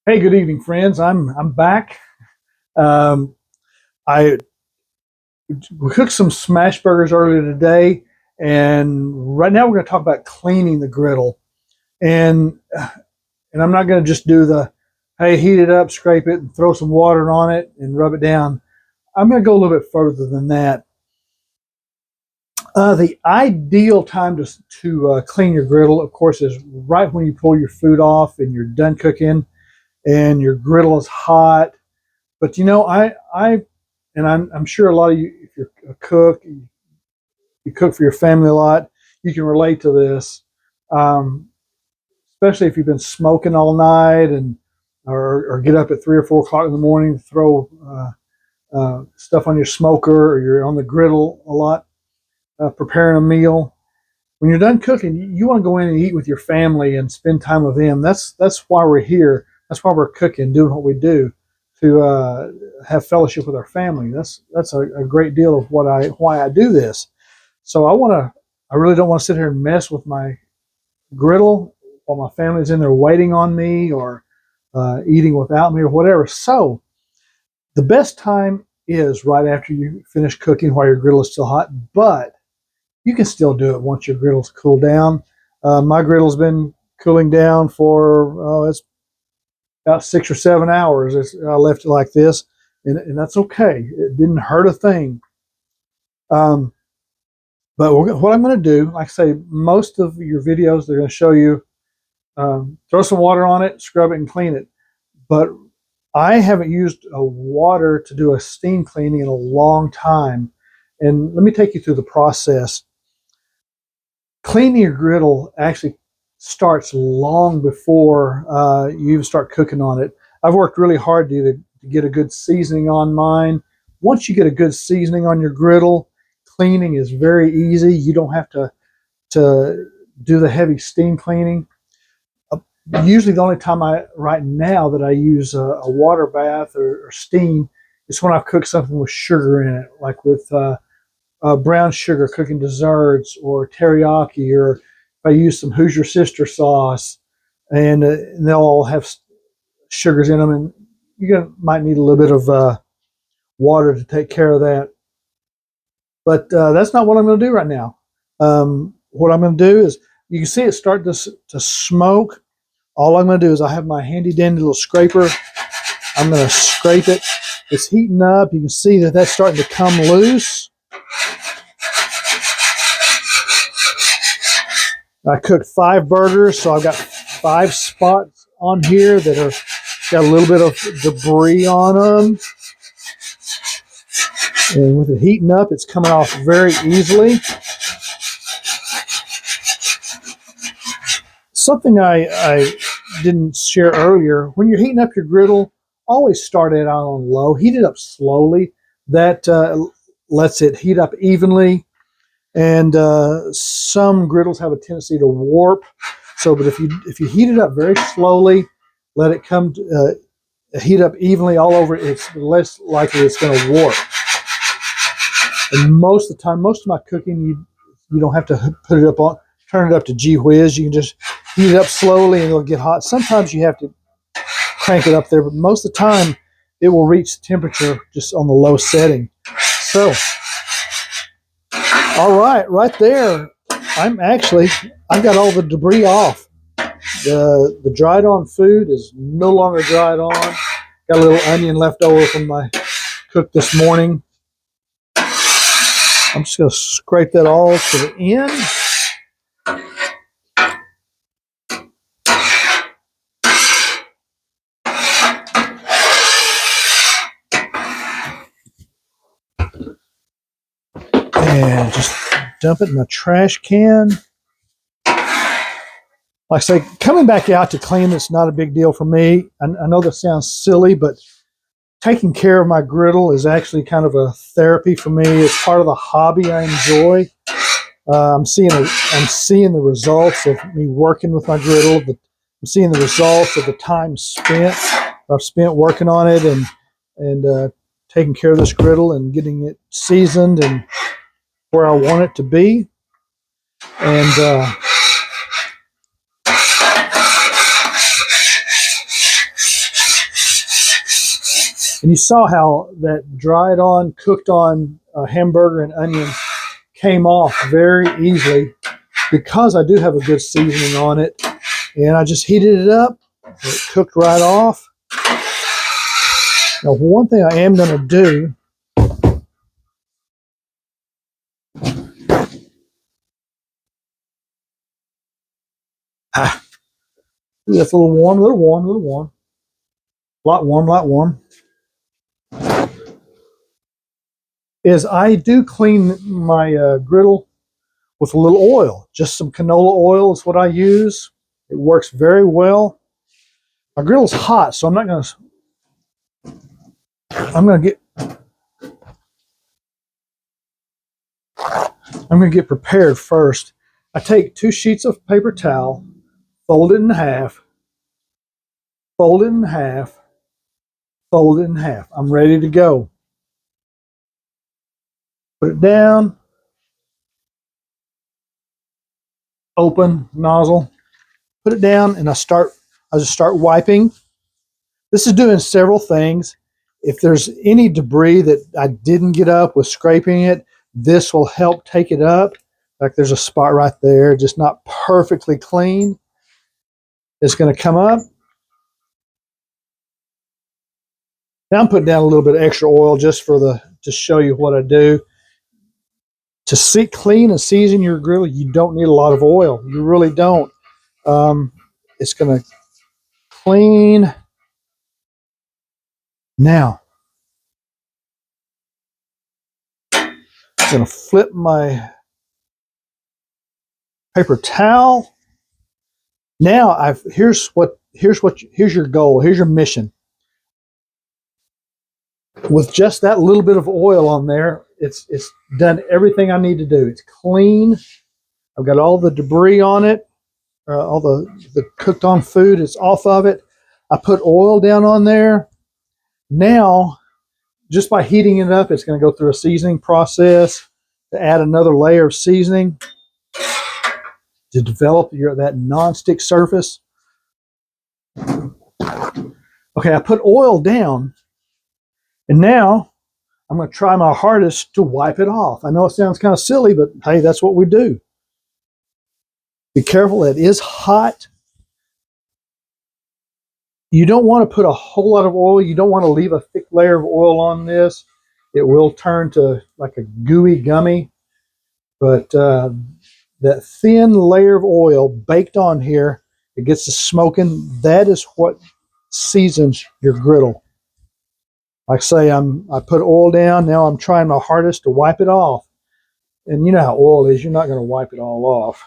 Hey, good evening, friends. I'm back. Um, I cooked some smash burgers earlier today, and right now we're going to talk about cleaning the griddle. And and I'm not going to just do the hey, heat it up, scrape it, and throw some water on it and rub it down. I'm going to go a little bit further than that. The ideal time to clean your griddle, of course, is right when you pull your food off and you're done cooking, and your griddle is hot. But I'm sure a lot of you, if you're a cook, you cook for your family a lot, you can relate to this, um, especially if you've been smoking all night and or get up at 3 or 4 o'clock in the morning to throw stuff on your smoker, or you're on the griddle a lot preparing a meal. When you're done cooking, you want to go in and eat with your family and spend time with them. That's why we're here. That's why we're cooking, doing what we do, to have fellowship with our family. That's a great deal of why I do this. So I really don't want to sit here and mess with my griddle while my family's in there waiting on me, or eating without me, or whatever. So the best time is right after you finish cooking while your griddle is still hot, but you can still do it once your griddle's cooled down. My griddle's been cooling down for it's about 6 or 7 hours. I left it like this, and that's okay. It didn't hurt a thing. Um, but what I'm going to do, like I say, most of your videos they're going to show you throw some water on it, scrub it, and clean it. But I haven't used water to do a steam cleaning in a long time, and let me take you through the process. Cleaning your griddle actually starts long before you even start cooking on it. I've worked really hard to get a good seasoning on mine. Once you get a good seasoning on your griddle, cleaning is very easy. You don't have to do the heavy steam cleaning. Usually the only time right now that I use a water bath or steam is when I've cooked something with sugar in it, like with brown sugar cooking desserts, or teriyaki, or if I use some Hoosier Sister sauce, and they'll all have sugars in them, and might need a little bit of water to take care of that. But that's not what I'm going to do right now. What I'm going to do is, you can see it start to smoke. All I'm going to do is, I have my handy dandy little scraper. I'm going to scrape it. It's heating up. You can see that that's starting to come loose. I cooked 5 burgers, so I've got 5 spots on here that are got a little bit of debris on them. And with it heating up, it's coming off very easily. Something I didn't share earlier, when you're heating up your griddle, always start it out on low. Heat it up slowly. That lets it heat up evenly. And some griddles have a tendency to warp. So, but if you heat it up very slowly, let it come to, heat up evenly all over, it's less likely it's going to warp. And most of the time, most of my cooking, you don't have to put it up on, turn it up to gee whiz. You can just heat it up slowly and it'll get hot. Sometimes you have to crank it up there, but most of the time it will reach temperature just on the low setting. So, all right there, I've got all the debris off. The dried on food is no longer dried on. Got a little onion left over from my cook this morning. I'm just going to scrape that all to the end. And just dump it in the trash can. Like I say, coming back out to clean it's not a big deal for me. I know that sounds silly, but taking care of my griddle is actually kind of a therapy for me. It's part of the hobby I enjoy. I'm seeing the results of me working with my griddle. I'm seeing the results of the time I've spent working on it, and taking care of this griddle and getting it seasoned and where I want it to be. And And you saw how that dried on, cooked on hamburger and onions came off very easily because I do have a good seasoning on it. And I just heated it up. It cooked right off. Now, one thing I am going to do, that's a little warm, a little warm, a little warm. Lot warm, lot warm. Is I do clean my griddle with a little oil. Just some canola oil is what I use. It works very well. My griddle's hot, so I'm not going to. I'm going to get prepared first. I take 2 sheets of paper towel, fold it in half, fold it in half, fold it in half. I'm ready to go. Put it down. Open nozzle. Put it down, and I just start wiping. This is doing several things. If there's any debris that I didn't get up with scraping it, this will help take it up. Like there's a spot right there, just not perfectly clean. It's going to come up. Now I'm putting down a little bit of extra oil just to show you what I do. To clean and season your grill, you don't need a lot of oil. You really don't. It's going to clean. Now, I'm going to flip my paper towel. Now, here's your goal. Here's your mission. With just that little bit of oil on there, it's done everything I need to do. It's clean. I've got all the debris on it, all the cooked on food. It's off of it. I put oil down on there. Now, just by heating it up, it's going to go through a seasoning process to add another layer of seasoning to develop that nonstick surface. Okay, I put oil down, and now I'm going to try my hardest to wipe it off. I know it sounds kind of silly, but hey, that's what we do. Be careful, it is hot. You don't want to put a whole lot of oil. You don't want to leave a thick layer of oil on this. It will turn to like a gooey gummy. But that thin layer of oil baked on here, it gets the smoking. That is what seasons your griddle. Like I say, I put oil down. Now I'm trying my hardest to wipe it off. And you know how oil is. You're not going to wipe it all off.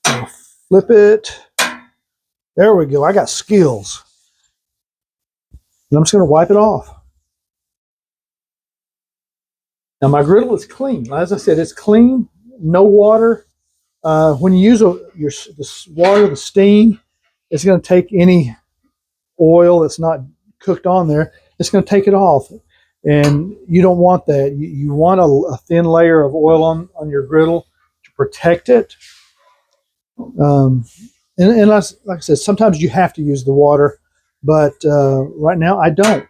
I'll flip it. There we go. I got skills. And I'm just going to wipe it off. Now my griddle is clean. As I said, it's clean. No water. When you use the water, the steam, it's going to take any oil that's not cooked on there. It's going to take it off. And you don't want that. You want a thin layer of oil on your griddle to protect it. And like I said, sometimes you have to use the water, but right now I don't.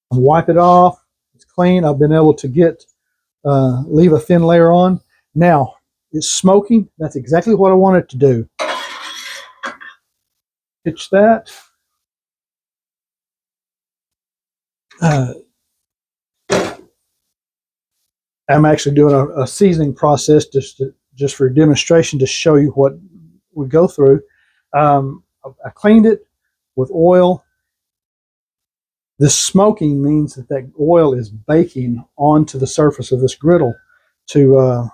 Wipe it off. It's clean. I've been able to leave a thin layer on. Now, it's smoking. That's exactly what I want it to do. Pitch that. I'm actually doing a seasoning process just for demonstration to show you what we go through. I cleaned it with oil. This smoking means that oil is baking onto the surface of this griddle to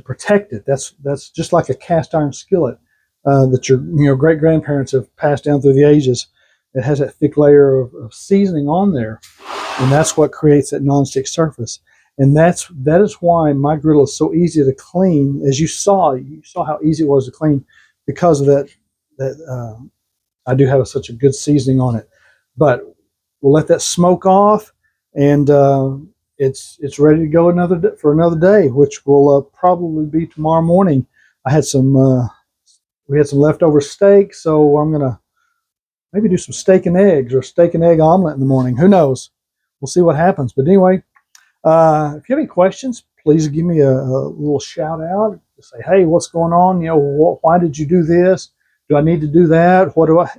protect it. That's just like a cast iron skillet that your great grandparents have passed down through the ages. It has that thick layer of seasoning on there, and that's what creates that nonstick surface. And that is why my griddle is so easy to clean. As you saw how easy it was to clean because of that. I do have such a good seasoning on it. But we'll let that smoke off, and it's ready to go for another day, which will probably be tomorrow morning. I had some we had some leftover steak, so I'm gonna maybe do some steak and eggs or steak and egg omelet in the morning. Who knows? We'll see what happens. But anyway, if you have any questions, please give me a little shout out. Say, hey, what's going on? Why did you do this? Do I need to do that? What do I,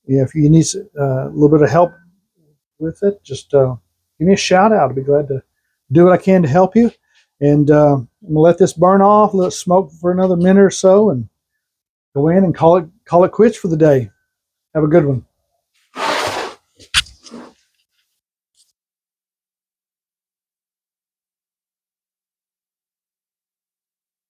if you need a little bit of help with it, just give me a shout out. I'd be glad to do what I can to help you. And I'm gonna let this burn off, let it smoke for another minute or so, and go in and call it quits for the day. Have a good one.